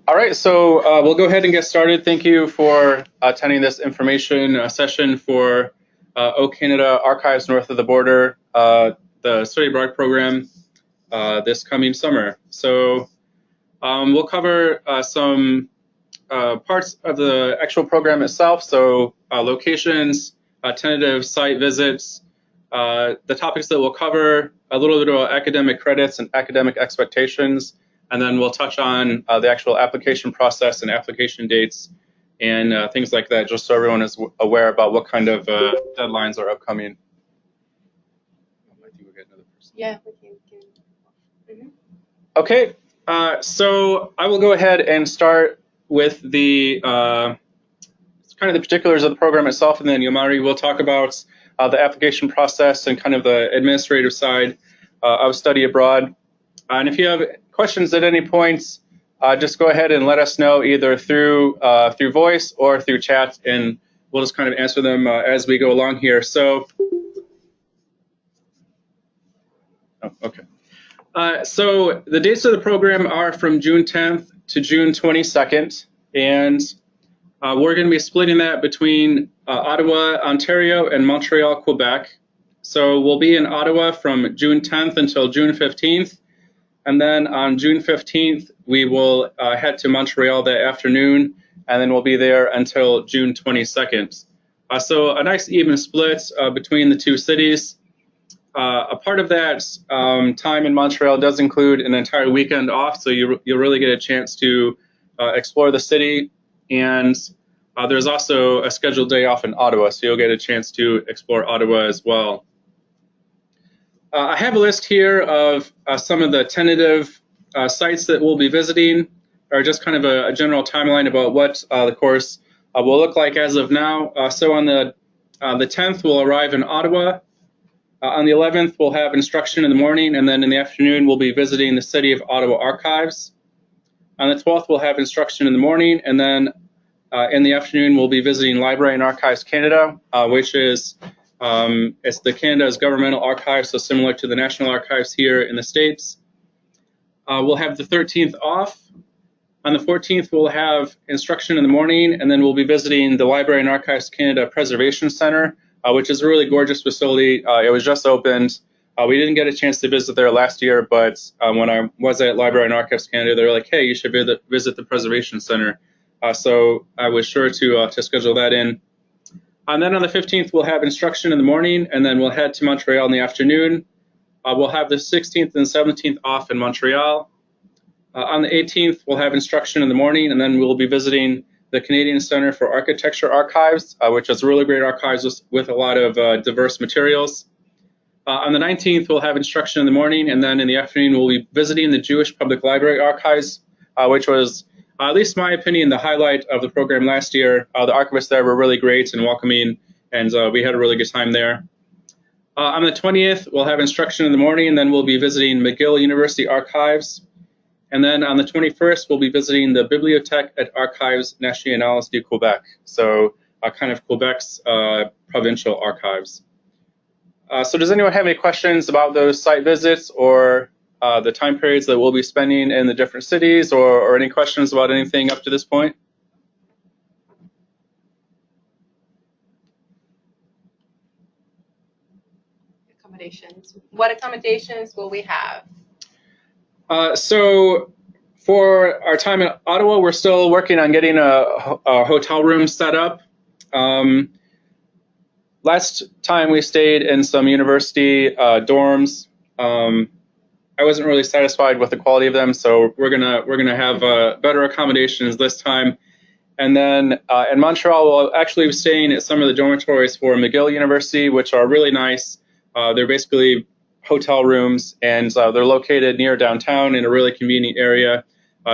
All right, so we'll go ahead and get started. Thank you for attending this information session for O Canada Archives North of the Border, the Study Abroad program this coming summer. So we'll cover some parts of the actual program itself, so locations, tentative site visits, the topics that we'll cover, a little bit about academic credits and academic expectations, and then we'll touch on the actual application process and application dates and things like that, just so everyone is aware about what kind of deadlines are upcoming. I think we'll get another person. Yeah, we can. Mm-hmm. Okay, so I will go ahead and start with the kind of the particulars of the program itself, and then Yomari will talk about the application process and kind of the administrative side of study abroad. And if you have questions at any point, just go ahead and let us know either through voice or through chat, and we'll just kind of answer them as we go along here. So, okay. So the dates of the program are from June 10th to June 22nd, and we're going to be splitting that between Ottawa, Ontario, and Montreal, Quebec. So we'll be in Ottawa from June 10th until June 15th, and then on June 15th, we will head to Montreal that afternoon, and then we'll be there until June 22nd. So a nice even split between the two cities. A part of that time in Montreal does include an entire weekend off, so you'll really get a chance to explore the city. And there's also a scheduled day off in Ottawa, so you'll get a chance to explore Ottawa as well. I have a list here of some of the tentative sites that we'll be visiting, or just kind of a general timeline about what the course will look like as of now. So on the 10th, we'll arrive in Ottawa. On the 11th, we'll have instruction in the morning, and then in the afternoon, we'll be visiting the City of Ottawa Archives. On the 12th, we'll have instruction in the morning, and then in the afternoon, we'll be visiting Library and Archives Canada, which is it's the Canada's governmental archive, so similar to the National Archives here in the States. We'll have the 13th off. On the 14th, we'll have instruction in the morning, and then we'll be visiting the Library and Archives Canada Preservation Center, which is a really gorgeous facility. It was just opened. We didn't get a chance to visit there last year, but when I was at Library and Archives Canada, they were like, hey, you should visit the Preservation Center. So I was sure to schedule that in. And then on the 15th, we'll have instruction in the morning, and then we'll head to Montreal in the afternoon. We'll have the 16th and 17th off in Montreal. On the 18th, we'll have instruction in the morning, and then we'll be visiting the Canadian Centre for Architecture Archives, which is really great archives with a lot of diverse materials. On the 19th, we'll have instruction in the morning, and then in the afternoon, we'll be visiting the Jewish Public Library Archives, which was, at least in my opinion, the highlight of the program last year. The archivists there were really great and welcoming, and we had a really good time there. On the 20th, we'll have instruction in the morning, and then we'll be visiting McGill University Archives. And then on the 21st, we'll be visiting the Bibliothèque et Archives Nationales du Québec, so kind of Quebec's provincial archives. So does anyone have any questions about those site visits or the time periods that we'll be spending in the different cities, or any questions about anything up to this point? Accommodations. What accommodations will we have? So for our time in Ottawa, we're still working on getting a hotel room set up. Last time we stayed in some university dorms. I wasn't really satisfied with the quality of them, so we're gonna have better accommodations this time. And then in Montreal, we'll actually be staying at some of the dormitories for McGill University, which are really nice. They're basically hotel rooms, and they're located near downtown in a really convenient area.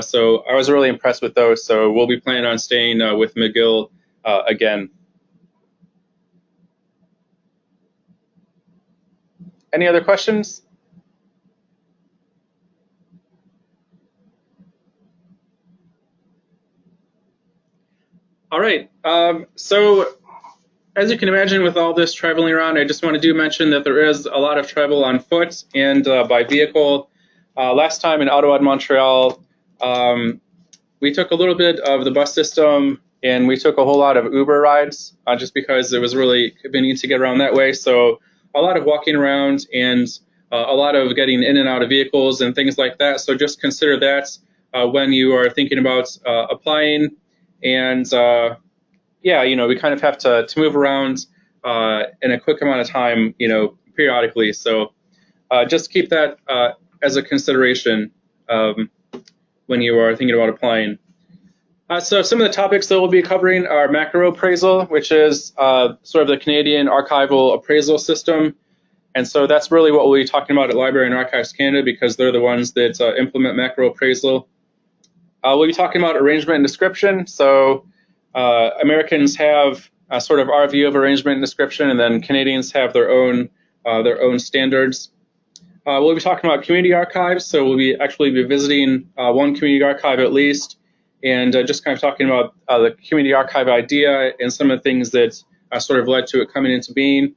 So I was really impressed with those. So we'll be planning on staying with McGill again. Any other questions? All right. So as you can imagine, with all this traveling around, I just want to mention that there is a lot of travel on foot and by vehicle. Last time in Ottawa and Montreal, we took a little bit of the bus system, and we took a whole lot of Uber rides just because it was really convenient to get around that way. So a lot of walking around and a lot of getting in and out of vehicles and things like that. So just consider that when you are thinking about applying. And yeah, we kind of have to move around in a quick amount of time, periodically. So just keep that as a consideration when you are thinking about applying. So some of the topics that we'll be covering are macro appraisal, which is sort of the Canadian archival appraisal system. And so that's really what we'll be talking about at Library and Archives Canada, because they're the ones that implement macro appraisal. We'll be talking about arrangement and description. So Americans have sort of our view of arrangement and description, and then Canadians have their own standards. We'll be talking about community archives. So we'll be visiting one community archive at least, and just kind of talking about the community archive idea and some of the things that sort of led to it coming into being.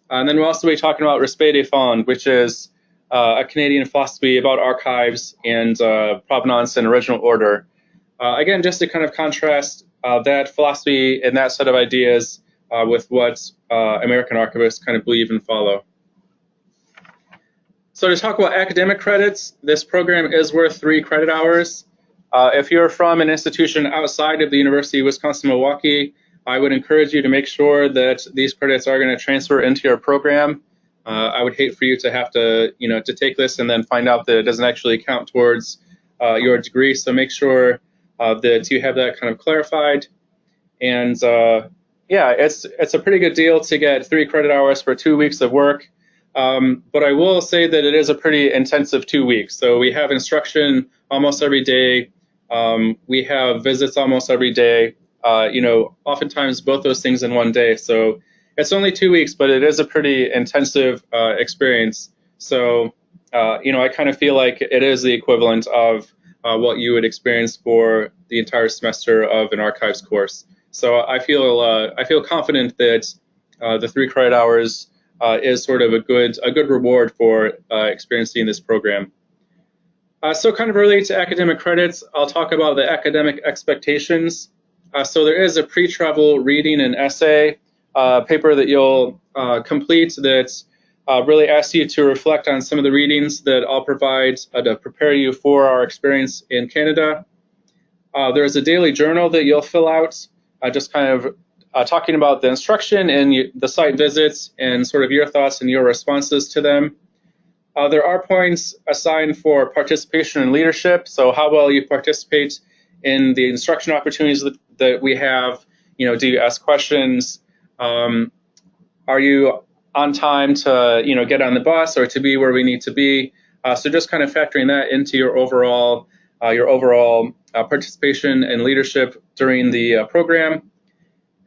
And then we'll also be talking about respect des fonds, which is a Canadian philosophy about archives and provenance and original order. Again, just to kind of contrast that philosophy and that set of ideas with what American archivists kind of believe and follow. So to talk about academic credits, this program is worth 3 credit hours. If you're from an institution outside of the University of Wisconsin-Milwaukee, I would encourage you to make sure that these credits are going to transfer into your program. I would hate for you to have to, to take this and then find out that it doesn't actually count towards your degree. So make sure that you have that kind of clarified. And yeah, it's a pretty good deal to get 3 credit hours for 2 weeks of work. But I will say that it is a pretty intensive 2 weeks. So we have instruction almost every day. We have visits almost every day. Oftentimes both those things in one day. So it's only 2 weeks, but it is a pretty intensive experience. So, I kind of feel like it is the equivalent of what you would experience for the entire semester of an archives course. So I feel confident that the 3 credit hours is sort of a good reward for experiencing this program. So kind of related to academic credits, I'll talk about the academic expectations. So there is a pre-travel reading and essay paper that you'll complete that really asks you to reflect on some of the readings that I'll provide to prepare you for our experience in Canada. There's a daily journal that you'll fill out, just kind of talking about the instruction and the site visits and sort of your thoughts and your responses to them. There are points assigned for participation and leadership, so how well you participate in the instruction opportunities that we have. Do you ask questions? Are you on time to get on the bus or to be where we need to be? So just kind of factoring that into your overall participation and leadership during the program.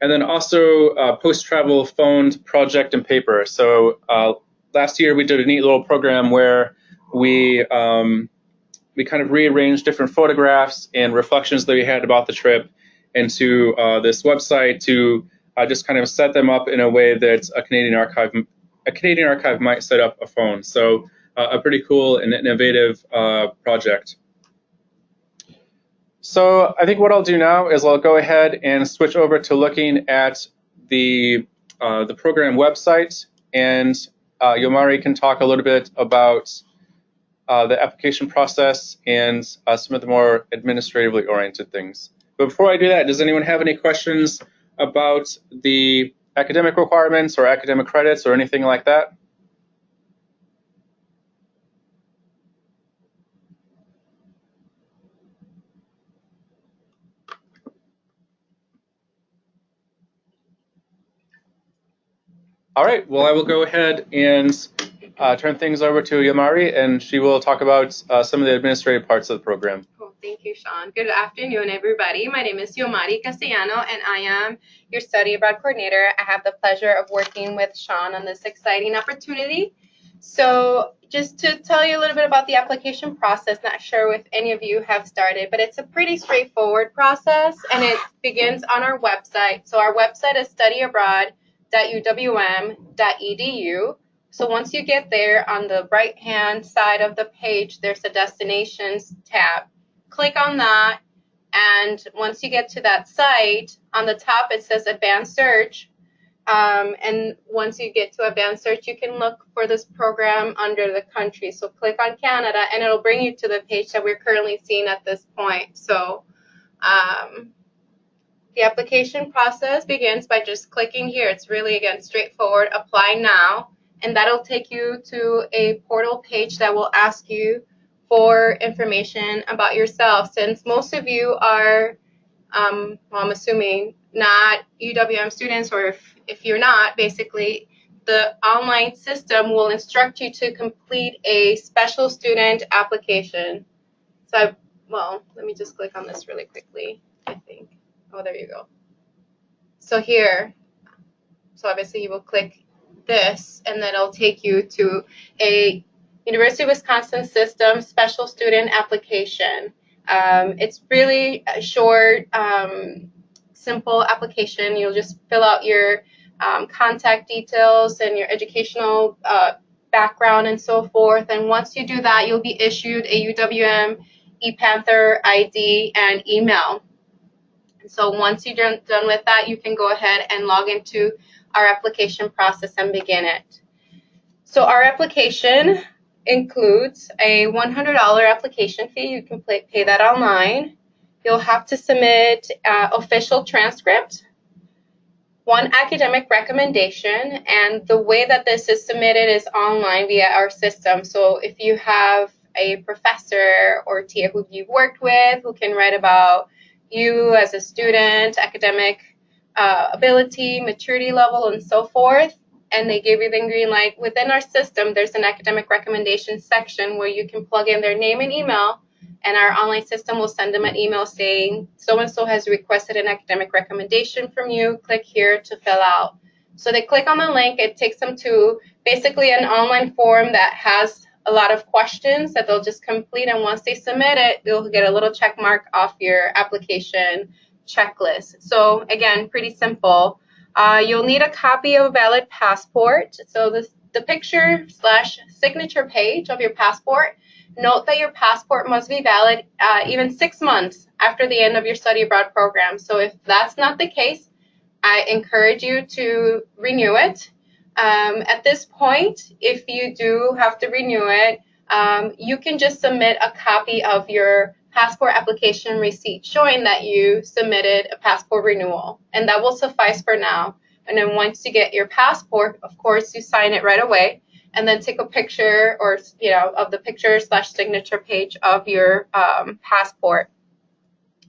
And then also post-travel phoned project and paper. So last year we did a neat little program where we kind of rearranged different photographs and reflections that we had about the trip into this website to just kind of set them up in a way that a Canadian archive might set up a phone. So a pretty cool and innovative project. So I think what I'll do now is I'll go ahead and switch over to looking at the program website, and Yomari can talk a little bit about the application process and some of the more administratively oriented things. But before I do that, does anyone have any questions about the academic requirements or academic credits or anything like that? All right, well, I will go ahead and turn things over to Yomari, and she will talk about some of the administrative parts of the program. Cool. Thank you, Sean. Good afternoon, everybody. My name is Yomari Castellano, and I am your study abroad coordinator. I have the pleasure of working with Sean on this exciting opportunity. So just to tell you a little bit about the application process, not sure if any of you have started, but it's a pretty straightforward process, and it begins on our website. So our website is studyabroad.uwm.edu. So once you get there, on the right-hand side of the page, there's a Destinations tab. Click on that, And once you get to that site, on the top it says Advanced Search. And once you get to Advanced Search, you can look for this program under the country. So click on Canada, and it'll bring you to the page that we're currently seeing at this point. So the application process begins by just clicking here. It's really, again, straightforward. Apply now, and that'll take you to a portal page that will ask you for information about yourself. Since most of you are, well, I'm assuming, not UWM students, or if you're not, basically, the online system will instruct you to complete a special student application. So, well, let me just click on this really quickly, I think. Oh, there you go. So here, so obviously you will click this, and then it'll take you to a University of Wisconsin System special student application. It's really a short, simple application. You'll just fill out your contact details and your educational background and so forth. And once you do that, you'll be issued a UWM ePanther ID and email. So once you're done with that, you can go ahead and log into our application process and begin it. So our application includes a $100 application fee. You can pay that online. You'll have to submit official transcript, one academic recommendation, and the way that this is submitted is online via our system. So if you have a professor or TA who you've worked with who can write about you as a student, academic ability, maturity level, and so forth, and they give you the green light, within our system there's an academic recommendation section where you can plug in their name and email, and our online system will send them an email saying so-and-so has requested an academic recommendation from you. Click here to fill out. So they click on the link. It takes them to basically an online form that has a lot of questions that they'll just complete, and once they submit it, they'll get a little check mark off your application checklist. So again, pretty simple. You'll need a copy of a valid passport. So the picture/signature page of your passport. Note that your passport must be valid even 6 months after the end of your study abroad program. So if that's not the case, I encourage you to renew it. At this point, if you do have to renew it, you can just submit a copy of your passport application receipt showing that you submitted a passport renewal, and that will suffice for now. And then once you get your passport, of course, you sign it right away, and then take a picture, or of the picture/signature page of your passport.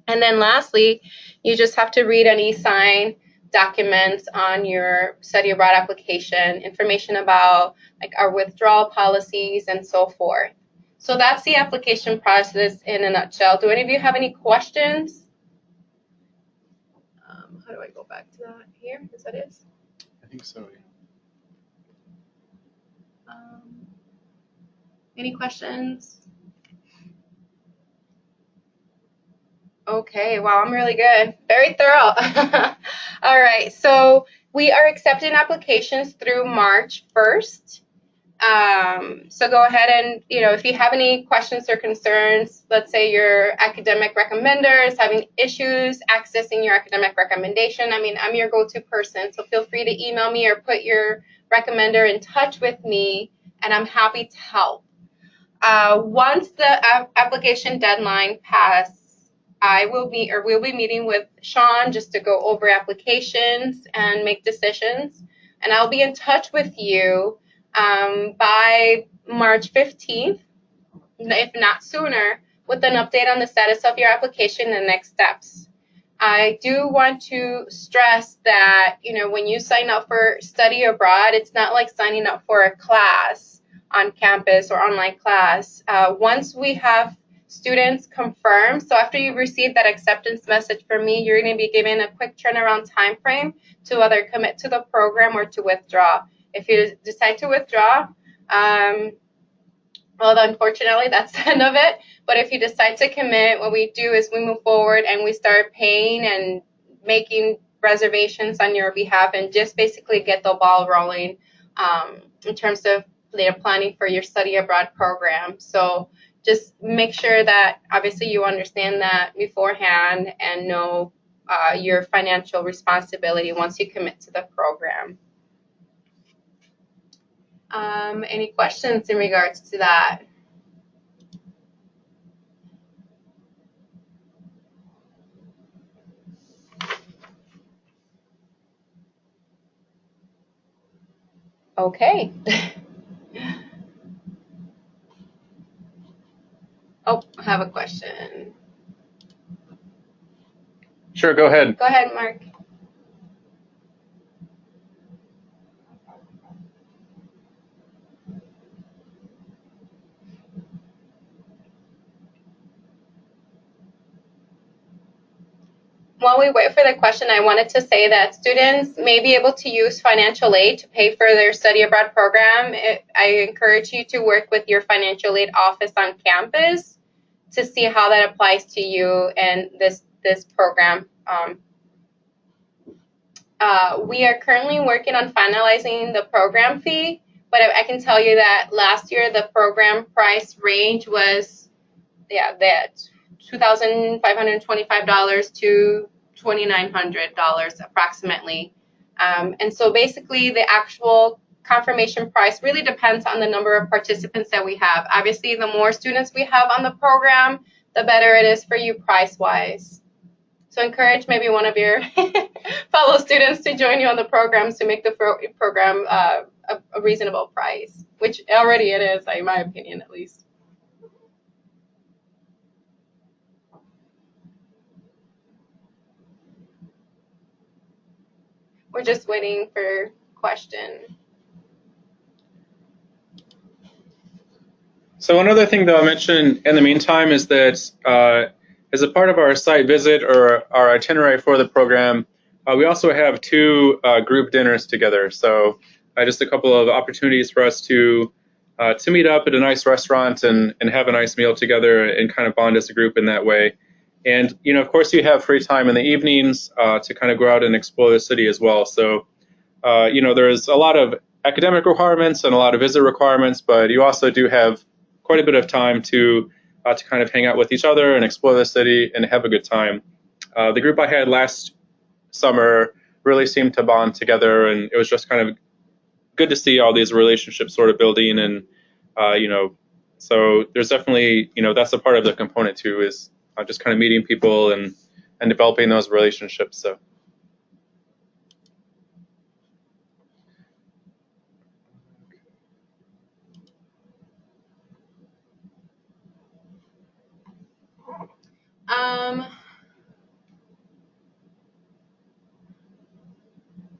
And then lastly, you just have to read and e-sign documents on your study abroad application, information about like our withdrawal policies and so forth. So that's the application process in a nutshell. Do any of you have any questions? How do I go back to that here? Is that it? I think so, yeah. Any questions? Okay, wow, I'm really good. Very thorough. All right, so we are accepting applications through March 1st. So go ahead and, if you have any questions or concerns, let's say your academic recommender is having issues accessing your academic recommendation. I mean, I'm your go-to person, so feel free to email me or put your recommender in touch with me, and I'm happy to help. Once the application deadline passes, we'll be meeting with Sean just to go over applications and make decisions, and I'll be in touch with you by March 15th, if not sooner, with an update on the status of your application and next steps. I do want to stress that, when you sign up for study abroad, it's not like signing up for a class on campus or online class. Once we have students confirmed, so after you receive that acceptance message from me, you're going to be given a quick turnaround time frame to either commit to the program or to withdraw. If you decide to withdraw, well, unfortunately, that's the end of it. But if you decide to commit, what we do is we move forward and we start paying and making reservations on your behalf, and just basically get the ball rolling in terms of planning for your study abroad program. So just make sure that obviously you understand that beforehand and know your financial responsibility once you commit to the program. Any questions in regards to that? Okay. Oh, I have a question. Sure, go ahead. Go ahead, Mark. While we wait for the question, I wanted to say that students may be able to use financial aid to pay for their study abroad program. I encourage you to work with your financial aid office on campus to see how that applies to you and this program. We are currently working on finalizing the program fee, but I can tell you that last year the program price range was that $2,525 to $2,900 approximately. And so basically the actual confirmation price really depends on the number of participants that we have. Obviously, the more students we have on the program, the better it is for you price-wise. So encourage maybe one of your fellow students to join you on the programs to make the program a reasonable price, which already it is, in my opinion, at least. We're just waiting for question. So one other thing that I'll mention in the meantime is that as a part of our site visit or our itinerary for the program, we also have two group dinners together. So just a couple of opportunities for us to meet up at a nice restaurant and have a nice meal together and kind of bond as a group in that way. And, of course, you have free time in the evenings to kind of go out and explore the city as well. So, there's a lot of academic requirements and a lot of visit requirements, but you also do have quite a bit of time to kind of hang out with each other and explore the city and have a good time. The group I had last summer really seemed to bond together, and it was just kind of good to see all these relationships sort of building. And, so there's definitely, that's a part of the component too, is just kind of meeting people and developing those relationships. So.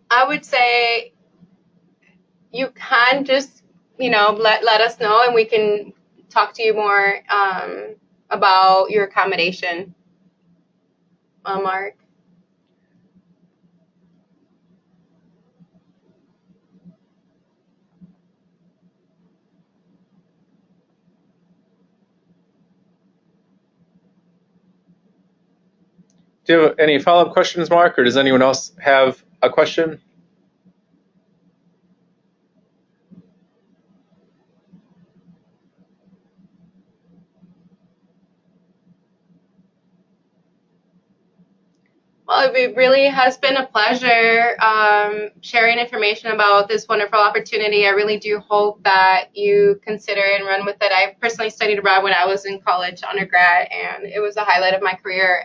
I would say you can just, let us know and we can talk to you more about your accommodation, Mark. Do you have any follow-up questions, Mark, or does anyone else have a question? Well, it really has been a pleasure sharing information about this wonderful opportunity. I really do hope that you consider and run with it. I personally studied abroad when I was in college, undergrad, and it was a highlight of my career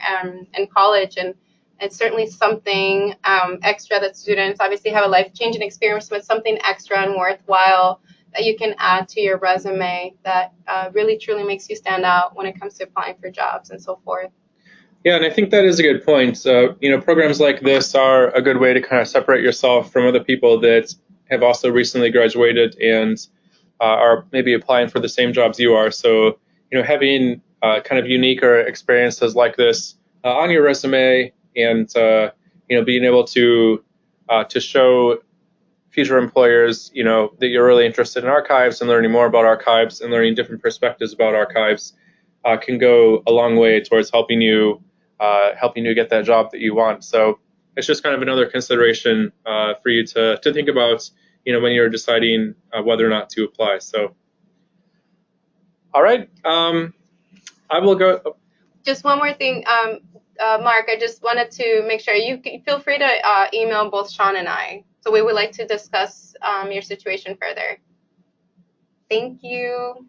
in college. And it's certainly something extra that students obviously have a life-changing experience, but something extra and worthwhile that you can add to your resume that really, truly makes you stand out when it comes to applying for jobs and so forth. Yeah, and I think that is a good point. So, programs like this are a good way to kind of separate yourself from other people that have also recently graduated and are maybe applying for the same jobs you are. So, having kind of unique experiences like this on your resume and, being able to show future employers, that you're really interested in archives and learning more about archives and learning different perspectives about archives can go a long way towards helping you get that job that you want. So it's just kind of another consideration for you to think about, when you're deciding whether or not to apply. So All right. I will go. Just one more thing, Mark, I just wanted to make sure you feel free to email both Sean and I. So we would like to discuss your situation further. Thank you.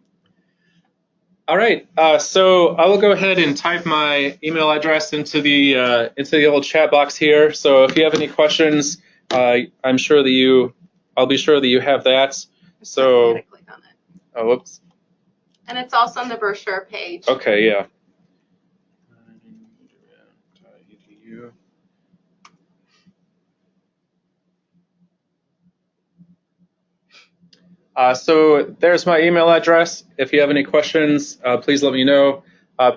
All right. So I will go ahead and type my email address into the old chat box here. So if you have any questions, I'm sure that I'll be sure that you have that. So, click on it. oh, whoops. And it's also on the brochure page. Okay, yeah. So there's my email address. If you have any questions, please let me know.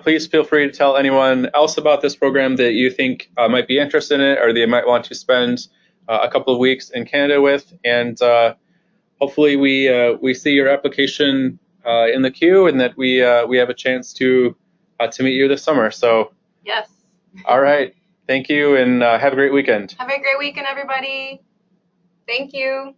Please feel free to tell anyone else about this program that you think might be interested in it or they might want to spend a couple of weeks in Canada with. And hopefully we see your application in the queue and that we have a chance to meet you this summer. So yes. All right. Thank you and have a great weekend. Have a great weekend, everybody. Thank you.